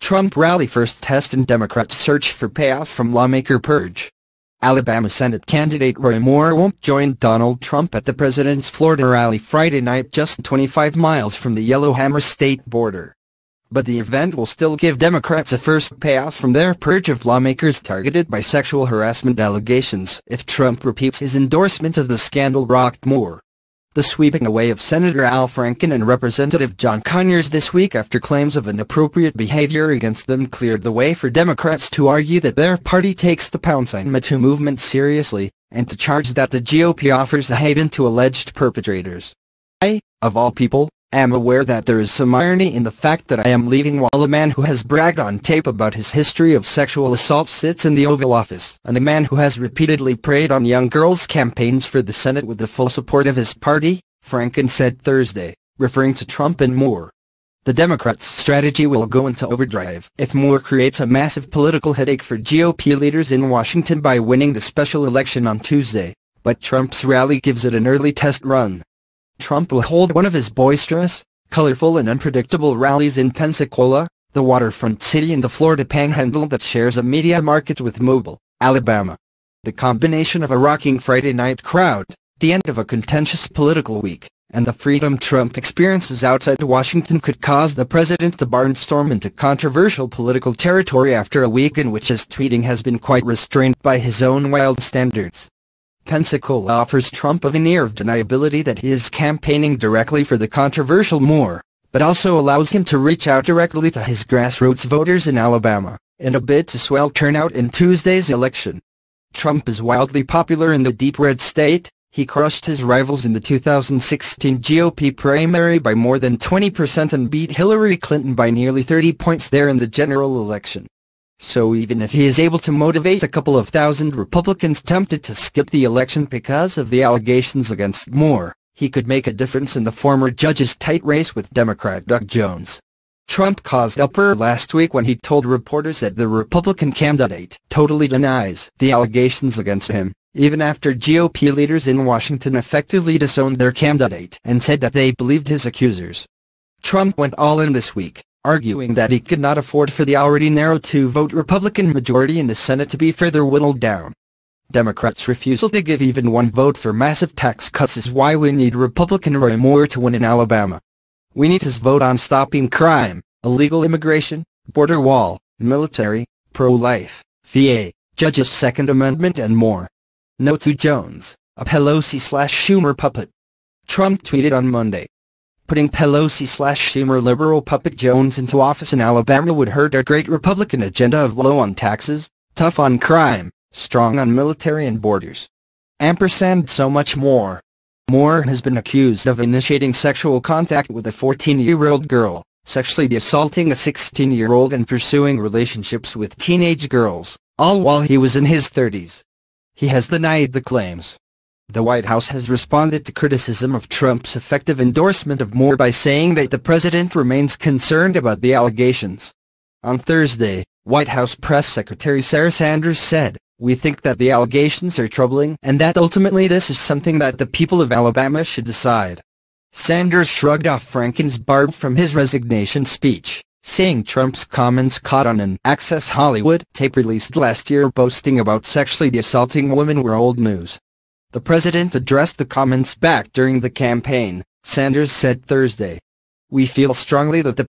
Trump rally first test in Democrats' search for payoff from lawmaker purge. Alabama Senate candidate Roy Moore won't join Donald Trump at the president's Florida rally Friday night just 25 miles from the Yellowhammer State border. But the event will still give Democrats a first payoff from their purge of lawmakers targeted by sexual harassment allegations if Trump repeats his endorsement of the scandal rocked Moore. The sweeping away of Senator Al Franken and Representative John Conyers this week after claims of inappropriate behavior against them cleared the way for Democrats to argue that their party takes the #MeToo movement seriously, and to charge that the GOP offers a haven to alleged perpetrators. I, of all people, am aware that there is some irony in the fact that I am leaving while a man who has bragged on tape about his history of sexual assault sits in the Oval Office, and a man who has repeatedly preyed on young girls' campaigns for the Senate with the full support of his party, Franken said Thursday, referring to Trump and Moore. The Democrats' strategy will go into overdrive if Moore creates a massive political headache for GOP leaders in Washington by winning the special election on Tuesday, but Trump's rally gives it an early test run. Trump will hold one of his boisterous, colorful and unpredictable rallies in Pensacola, the waterfront city in the Florida Panhandle that shares a media market with Mobile, Alabama. The combination of a rocking Friday night crowd, the end of a contentious political week, and the freedom Trump experiences outside Washington could cause the president to barnstorm into controversial political territory after a week in which his tweeting has been quite restrained by his own wild standards. Pensacola offers Trump a veneer of deniability that he is campaigning directly for the controversial Moore, but also allows him to reach out directly to his grassroots voters in Alabama, in a bid to swell turnout in Tuesday's election. Trump is wildly popular in the deep red state. He crushed his rivals in the 2016 GOP primary by more than 20% and beat Hillary Clinton by nearly 30 points there in the general election. So even if he is able to motivate a couple of thousand Republicans tempted to skip the election because of the allegations against Moore, he could make a difference in the former judge's tight race with Democrat Doug Jones. Trump caused uproar last week when he told reporters that the Republican candidate totally denies the allegations against him, even after GOP leaders in Washington effectively disowned their candidate and said that they believed his accusers. Trump went all in this week, arguing that he could not afford for the already narrow two-vote Republican majority in the Senate to be further whittled down. Democrats' refusal to give even one vote for massive tax cuts is why we need Republican Roy Moore to win in Alabama. We need his vote on stopping crime, illegal immigration, border wall, military, pro-life, VA, Judge's Second Amendment and more. No to Jones, a Pelosi/Schumer puppet. Trump tweeted on Monday. Putting Pelosi/Schumer liberal puppet Jones into office in Alabama would hurt our great Republican agenda of low on taxes, tough on crime, strong on military and borders. Ampersand so much more. Moore has been accused of initiating sexual contact with a 14-year-old girl, sexually assaulting a 16-year-old and pursuing relationships with teenage girls, all while he was in his 30s. He has denied the claims. The White House has responded to criticism of Trump's effective endorsement of Moore by saying that the president remains concerned about the allegations. On Thursday, White House Press Secretary Sarah Sanders said, "We think that the allegations are troubling and that ultimately this is something that the people of Alabama should decide." Sanders shrugged off Franken's barb from his resignation speech, saying Trump's comments caught on an Access Hollywood tape released last year boasting about sexually assaulting women were old news. The president addressed the comments back during the campaign, Sanders said Thursday. "We feel strongly that the